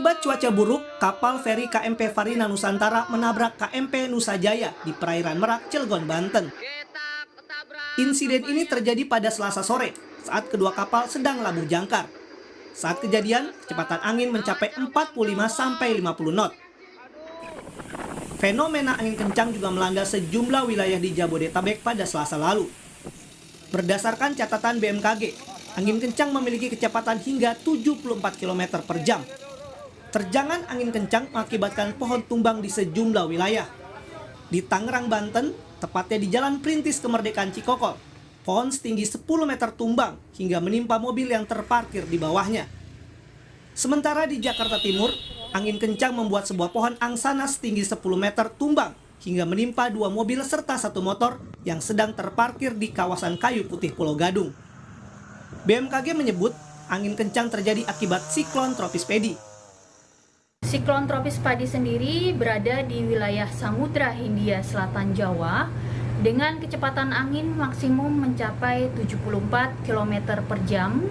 Akibat cuaca buruk, kapal feri KMP Farina Nusantara menabrak KMP Nusa Jaya di perairan Merak, Cilegon, Banten. Insiden ini terjadi pada Selasa sore saat kedua kapal sedang labuh jangkar. Saat kejadian, kecepatan angin mencapai 45-50 knot. Fenomena angin kencang juga melanda sejumlah wilayah di Jabodetabek pada Selasa lalu. Berdasarkan catatan BMKG, angin kencang memiliki kecepatan hingga 74 km per jam. Terjangan angin kencang mengakibatkan pohon tumbang di sejumlah wilayah. Di Tangerang, Banten, tepatnya di Jalan Perintis Kemerdekaan Cikokol, pohon setinggi 10 meter tumbang hingga menimpa mobil yang terparkir di bawahnya. Sementara di Jakarta Timur, angin kencang membuat sebuah pohon angsana setinggi 10 meter tumbang hingga menimpa 2 mobil serta 1 motor yang sedang terparkir di kawasan Kayu Putih, Pulau Gadung. BMKG menyebut angin kencang terjadi akibat siklon tropis Pedi. Siklon tropis Padi sendiri berada di wilayah Samudra Hindia Selatan Jawa dengan kecepatan angin maksimum mencapai 74 km per jam,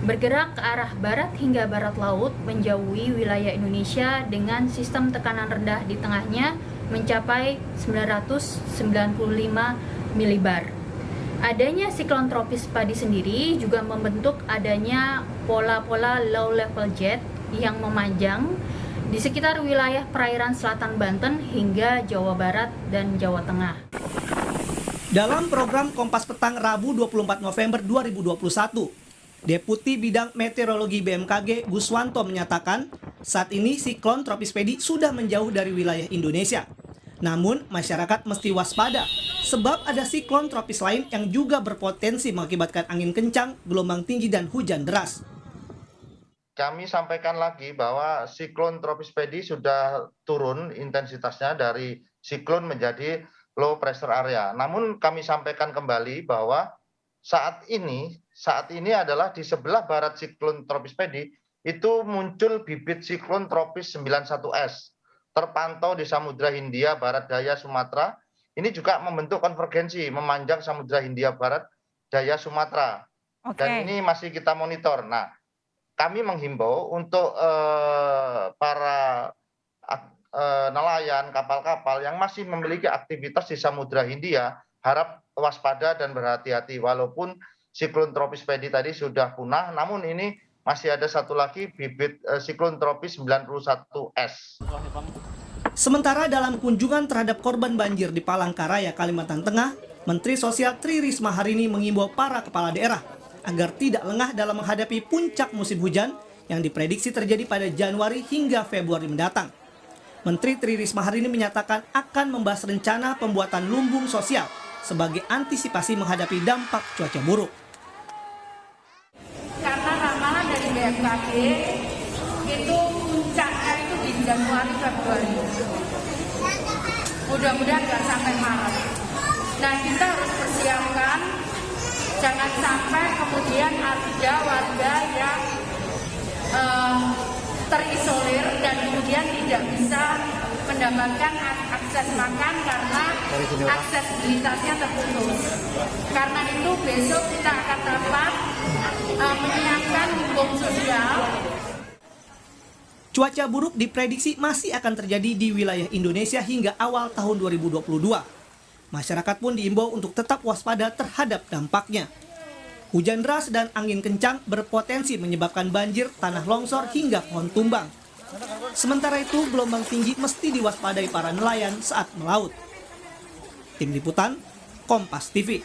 bergerak ke arah barat hingga barat laut menjauhi wilayah Indonesia dengan sistem tekanan rendah di tengahnya mencapai 995 milibar. Adanya siklon tropis Padi sendiri juga membentuk adanya pola-pola low level jet yang memanjang di sekitar wilayah perairan selatan Banten hingga Jawa Barat dan Jawa Tengah. Dalam program Kompas Petang Rabu 24 November 2021, Deputi Bidang Meteorologi BMKG Guswanto menyatakan saat ini siklon tropis Pedi sudah menjauh dari wilayah Indonesia. Namun masyarakat mesti waspada sebab ada siklon tropis lain yang juga berpotensi mengakibatkan angin kencang, gelombang tinggi dan hujan deras. Kami sampaikan lagi bahwa siklon tropis Pedi sudah turun intensitasnya dari siklon menjadi low pressure area. Namun kami sampaikan kembali bahwa saat ini adalah di sebelah barat siklon tropis Pedi itu muncul bibit siklon tropis 91S. Terpantau di Samudra Hindia Barat Daya Sumatera. Ini juga membentuk konvergensi memanjang Samudra Hindia Barat Daya Sumatera. Dan ini masih kita monitor. Nah, kami menghimbau untuk para nelayan kapal-kapal yang masih memiliki aktivitas di Samudra Hindia harap waspada dan berhati-hati walaupun siklon tropis Pedi tadi sudah punah, namun ini masih ada satu lagi bibit siklon tropis 91S. Sementara dalam kunjungan terhadap korban banjir di Palangkaraya, Kalimantan Tengah, Menteri Sosial Tri Risma hari ini mengimbau para kepala daerah agar tidak lengah dalam menghadapi puncak musim hujan yang diprediksi terjadi pada Januari hingga Februari mendatang. Menteri Tri Risma hari ini menyatakan akan membahas rencana pembuatan lumbung sosial sebagai antisipasi menghadapi dampak cuaca buruk. Karena ramalan dari BMKG itu puncaknya itu di Januari Februari. Mudah-mudahan nggak sampai Maret. Nah, kita harus persiapkan. Jangan sampai kemudian ada warga yang terisolir dan kemudian tidak bisa mendapatkan akses makan karena aksesibilitasnya terputus. Karena itu besok kita akan rapat menyiapkan lumbung sosial. Cuaca buruk diprediksi masih akan terjadi di wilayah Indonesia hingga awal tahun 2022. Masyarakat pun diimbau untuk tetap waspada terhadap dampaknya. Hujan deras dan angin kencang berpotensi menyebabkan banjir, tanah longsor hingga pohon tumbang. Sementara itu, gelombang tinggi mesti diwaspadai para nelayan saat melaut. Tim Liputan, Kompas TV.